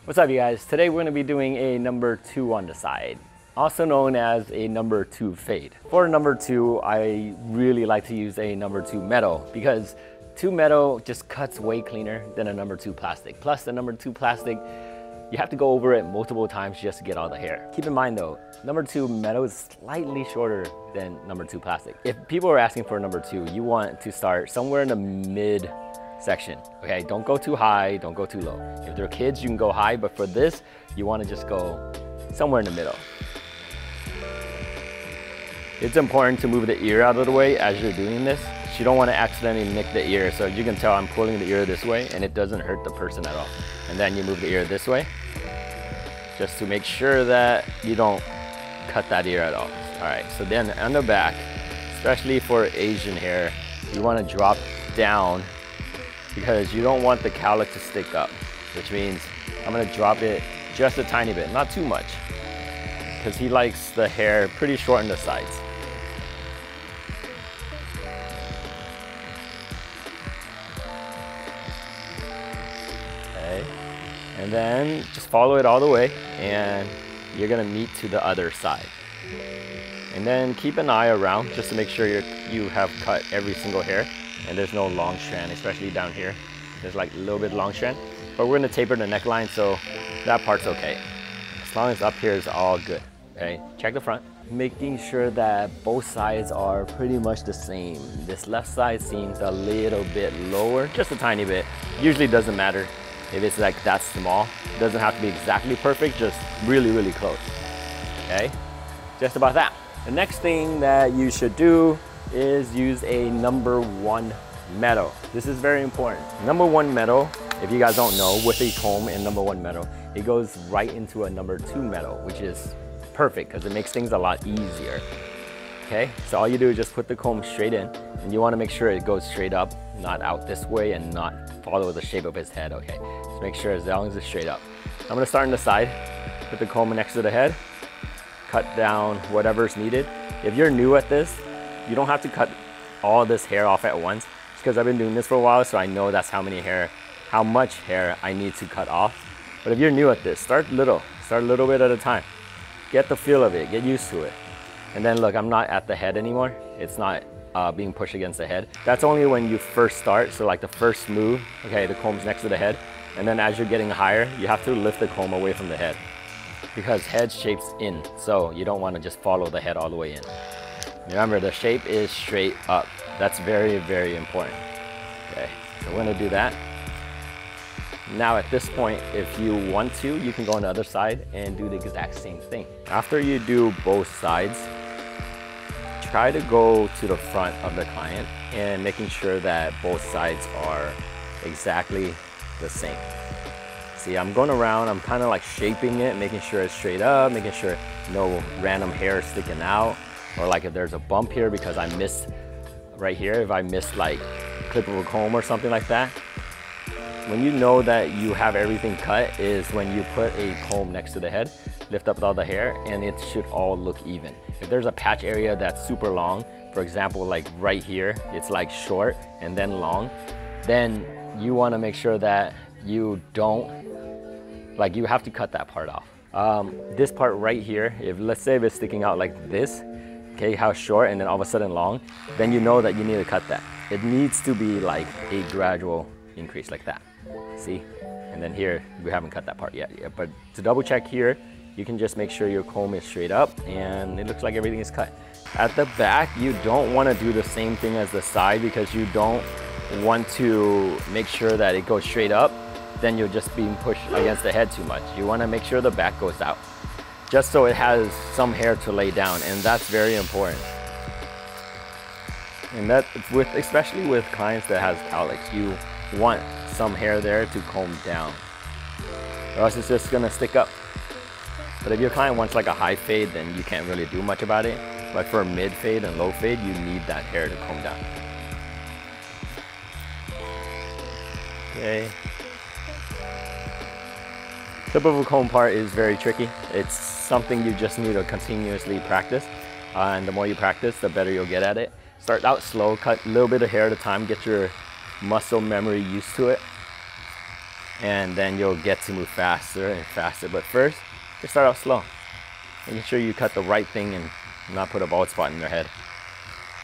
What's up, you guys? Today we're going to be doing a number 2 on the side, also known as a number 2 fade. For number 2, I really like to use a number 2 metal because 2 metal just cuts way cleaner than a number 2 plastic. Plus the number 2 plastic, you have to go over it multiple times just to get all the hair. Keep in mind though, number 2 metal is slightly shorter than number 2 plastic. If people are asking for number 2, you want to start somewhere in the mid section. Okay, don't go too high, don't go too low. If they're kids, you can go high, but for this, you want to just go somewhere in the middle. It's important to move the ear out of the way as you're doing this. You don't want to accidentally nick the ear. So you can tell I'm pulling the ear this way and it doesn't hurt the person at all. And then you move the ear this way, just to make sure that you don't cut that ear at all. All right, so then on the back, especially for Asian hair, you want to drop down because you don't want the cowlick to stick up, which means I'm gonna drop it just a tiny bit, not too much, because he likes the hair pretty short on the sides. Okay, and then just follow it all the way and you're gonna meet to the other side. And then keep an eye around just to make sure you have cut every single hair and there's no long strand, especially down here. There's like a little bit long strand, but we're gonna taper the neckline, so that part's okay. As long as up here is all good, okay? Check the front. Making sure that both sides are pretty much the same. This left side seems a little bit lower, just a tiny bit. Usually doesn't matter if it's like that small. It doesn't have to be exactly perfect, just really, really close, okay? Just about that. The next thing that you should do is use a number 1 metal. This is very important. Number 1 metal, if you guys don't know, with a comb and number 1 metal, it goes right into a number 2 metal, which is perfect because it makes things a lot easier. Okay, so all you do is just put the comb straight in and you want to make sure it goes straight up, not out this way and not follow the shape of his head. Okay, just make sure as long as it's straight up. I'm going to start on the side, put the comb next to the head, cut down whatever's needed. If you're new at this, you don't have to cut all this hair off at once, because I've been doing this for a while, so I know that's how much hair I need to cut off. But if you're new at this, start a little bit at a time. Get the feel of it, get used to it. And then look, I'm not at the head anymore. It's not being pushed against the head. That's only when you first start, so like the first move, okay, the comb's next to the head. And then as you're getting higher, you have to lift the comb away from the head, because head shapes in, so you don't want to just follow the head all the way in. Remember, the shape is straight up. That's very, very important. Okay, so we're gonna do that. Now at this point, if you want to, you can go on the other side and do the exact same thing. After you do both sides, try to go to the front of the client and making sure that both sides are exactly the same. See, I'm going around, I'm kind of like shaping it, making sure it's straight up, making sure no random hair sticking out, or like if there's a bump here because I missed right here, if I missed like a clip of a comb or something like that. When you know that you have everything cut is when you put a comb next to the head, lift up all the hair, and it should all look even. If there's a patch area that's super long, for example, like right here, it's like short and then long, then you want to make sure that you don't, like you have to cut that part off. This part right here, let's say if it's sticking out like this, okay, how short and then all of a sudden long, then you know that you need to cut that. It needs to be like a gradual increase like that, see? And then here, we haven't cut that part yet, but to double check here, you can just make sure your comb is straight up and it looks like everything is cut. At the back, you don't want to do the same thing as the side because you don't want to make sure that it goes straight up, then you're just being pushed against the head too much. You want to make sure the back goes out, just so it has some hair to lay down, and that's very important. And that, especially with clients that has cowlicks, you want some hair there to comb down, or else it's just gonna stick up. But if your client wants like a high fade, then you can't really do much about it. But for a mid fade and low fade, you need that hair to comb down. Okay. Tip of a comb part is very tricky. It's something you just need to continuously practice. And the more you practice, the better you'll get at it. Start out slow, cut a little bit of hair at a time, get your muscle memory used to it. and then you'll get to move faster and faster. But first, just start out slow. Making sure you cut the right thing and not put a bald spot in their head.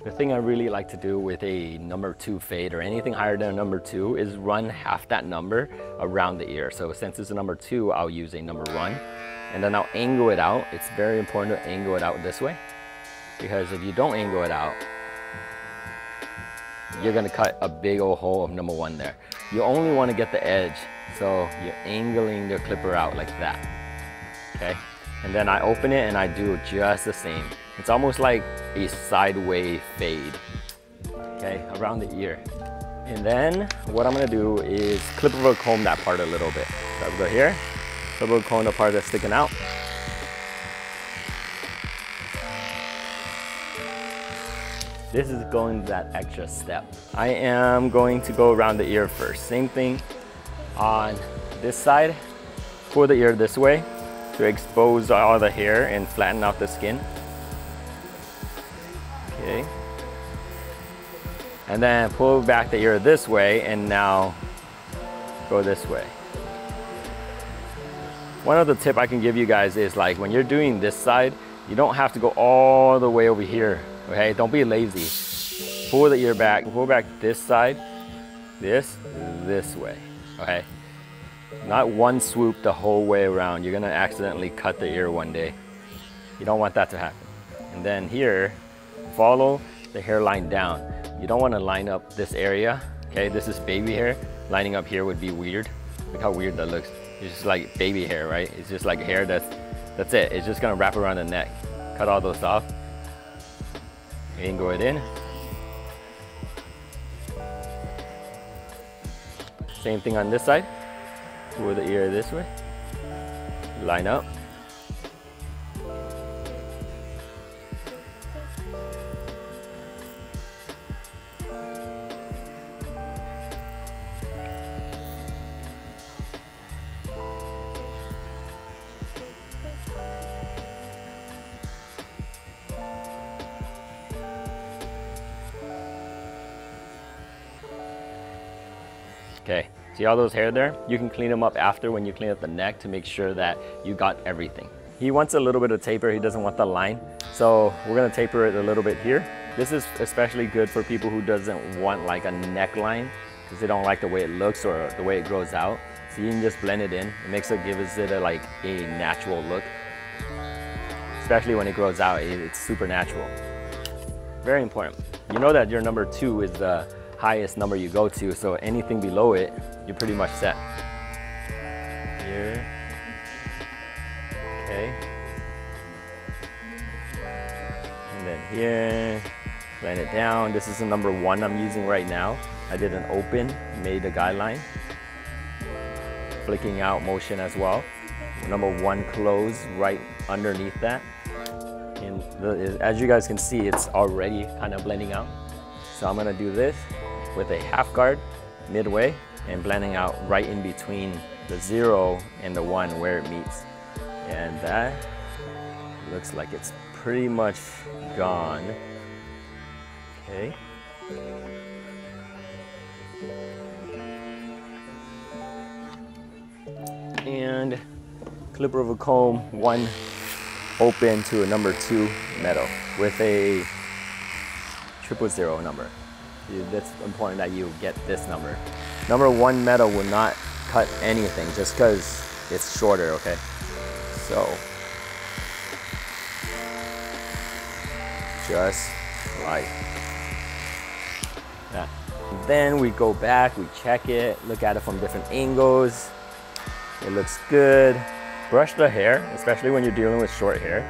The thing I really like to do with a number 2 fade or anything higher than a number 2 is run half that number around the ear. So since it's a number 2, I'll use a number 1, and then I'll angle it out. It's very important to angle it out this way, because if you don't angle it out, you're gonna cut a big old hole of number 1 there. You only wanna get the edge, so you're angling the clipper out like that, okay? And then I open it and I do just the same. It's almost like a sideways fade, okay, around the ear. And then what I'm gonna do is clip over comb that part a little bit. So I'll go here, clip over comb the part that's sticking out. This is going that extra step. I am going to go around the ear first. Same thing on this side, pull the ear this way to expose all the hair and flatten out the skin. Okay. And then pull back the ear this way and now go this way. One other tip I can give you guys is, like, when you're doing this side, you don't have to go all the way over here, okay? Don't be lazy. Pull the ear back, pull back this side, this way, okay? Not one swoop the whole way around. You're gonna accidentally cut the ear one day. You don't want that to happen. And then here, follow the hairline down. You don't wanna line up this area, okay? This is baby hair. Lining up here would be weird. Look how weird that looks. It's just like baby hair, right? It's just like hair that's it. It's just gonna wrap around the neck. Cut all those off. Angle it in. Same thing on this side. Pull the ear this way. Line up. Okay, see all those hair there? You can clean them up after when you clean up the neck to make sure that you got everything. He wants a little bit of taper, he doesn't want the line. So we're gonna taper it a little bit here. This is especially good for people who doesn't want like a neckline because they don't like the way it looks or the way it grows out. So you can just blend it in. It makes it, gives it a natural look. Especially when it grows out, it's super natural. Very important. You know that your number 2 is the highest number you go to, so anything below it, you're pretty much set. Here. Okay. And then here, blend it down. This is the number 1 I'm using right now. I did an open, made a guideline. Flicking out motion as well. Number 1 close right underneath that. And as you guys can see, it's already kind of blending out. So I'm gonna do this with a half guard midway and blending out right in between the 0 and the 1 where it meets. And that looks like it's pretty much gone. Okay. And clipper of a comb, 1 open to a number 2 metal with a 000 number. That's important that you get this number. Number 1 metal will not cut anything just because it's shorter, okay? So, just like that. Then we go back, we check it, look at it from different angles. It looks good. Brush the hair, especially when you're dealing with short hair.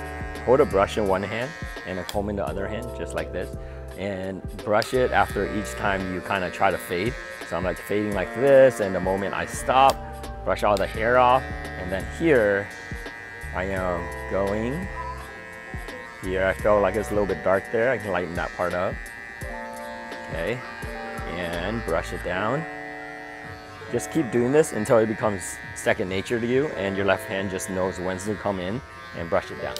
Hold a brush in one hand and a comb in the other hand, just like this. And brush it after each time you kind of try to fade. So I'm like fading like this, and the moment I stop, brush all the hair off. And then here, I am going. Here I feel like it's a little bit dark there. I can lighten that part up. Okay, and brush it down. Just keep doing this until it becomes second nature to you and your left hand just knows when to come in and brush it down.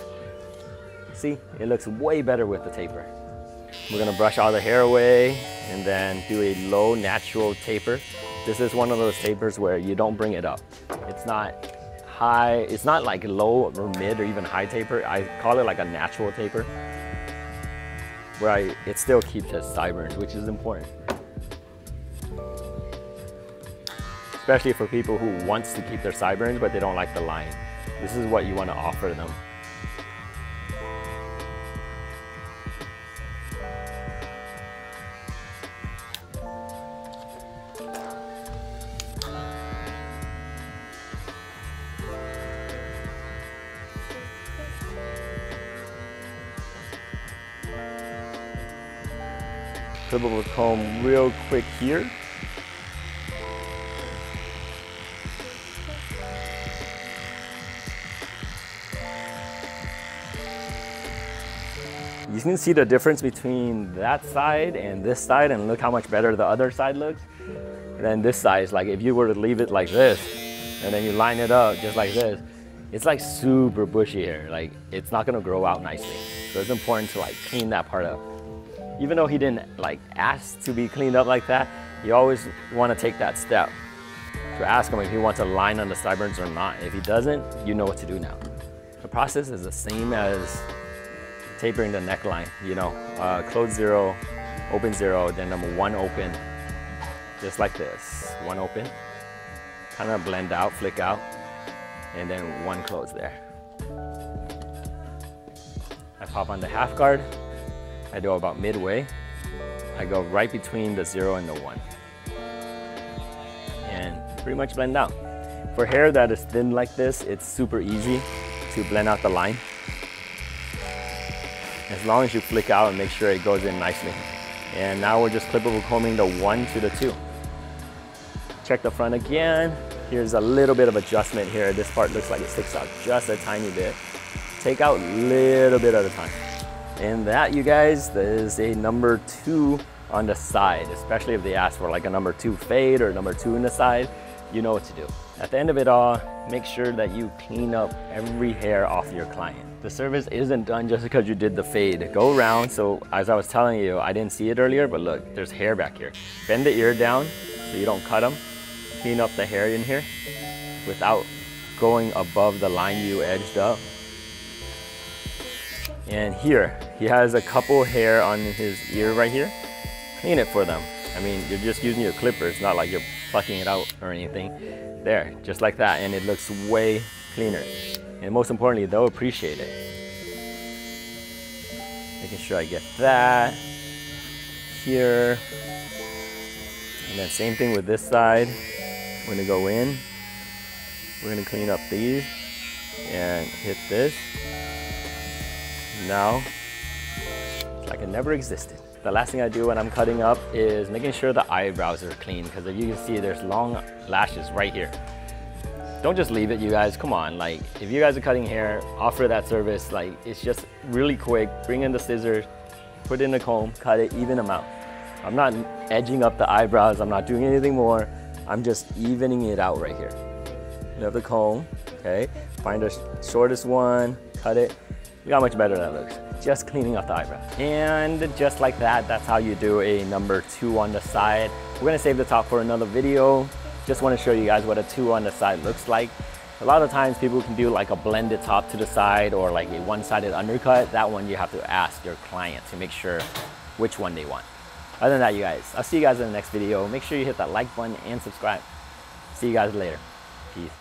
See, it looks way better with the taper. We're gonna brush all the hair away and then do a low natural taper This is one of those tapers where you don't bring it up. It's not high, it's not like low or mid or even high taper. I call it like a natural taper, where it still keeps its sideburns, which is important. Especially for people who wants to keep their sideburns, but they don't like the line. This is what you want to offer them. Clip over comb real quick here. You can see the difference between that side and this side, and look how much better the other side looks. And then this side is like, if you were to leave it like this, and then you line it up just like this, it's like super bushy hair. Like, it's not gonna grow out nicely. So it's important to like clean that part up. Even though he didn't like ask to be cleaned up like that, you always want to take that step to ask him if he wants a line on the sideburns or not. If he doesn't, you know what to do now. The process is the same as tapering the neckline, you know, close 0, open 0, then number 1 open, just like this. 1 open, kind of blend out, flick out, and then 1 close there. I pop on the half guard. I do about midway. I go right between the 0 and the 1. And pretty much blend out. For hair that is thin like this, it's super easy to blend out the line. As long as you flick out and make sure it goes in nicely. And now we're just clip over combing the 1 to the 2. Check the front again. Here's a little bit of adjustment here. This part looks like it sticks out just a tiny bit. Take out a little bit at a time. And that, you guys, is a number 2 on the side, especially if they ask for like a number 2 fade or number 2 in the side, you know what to do. At the end of it all, make sure that you clean up every hair off your client. The service isn't done just because you did the fade. Go around, so as I was telling you, I didn't see it earlier, but look, there's hair back here. Bend the ear down so you don't cut them. Clean up the hair in here without going above the line you edged up. And here, he has a couple hair on his ear right here. Clean it for them. I mean, you're just using your clipper. It's not like you're plucking it out or anything. There, just like that, and it looks way cleaner. And most importantly, they'll appreciate it. Making sure I get that here. And then same thing with this side. We're gonna go in. We're gonna clean up these and hit this. Now, it's like it never existed. The last thing I do when I'm cutting up is making sure the eyebrows are clean, because if you can see, there's long lashes right here. Don't just leave it, you guys. Come on, like, if you guys are cutting hair, offer that service. Like, it's just really quick. Bring in the scissors, put in the comb, cut it, even them out. I'm not edging up the eyebrows. I'm not doing anything more. I'm just evening it out right here. You have the comb, okay? Find the shortest one, cut it. Look how much better that looks. Just cleaning up the eyebrow. And just like that, that's how you do a number 2 on the side. We're gonna save the top for another video. Just wanna show you guys what a 2 on the side looks like. A lot of times people can do like a blended top to the side or like a one-sided undercut. That one you have to ask your client to make sure which one they want. Other than that, you guys, I'll see you guys in the next video. Make sure you hit that like button and subscribe. See you guys later. Peace.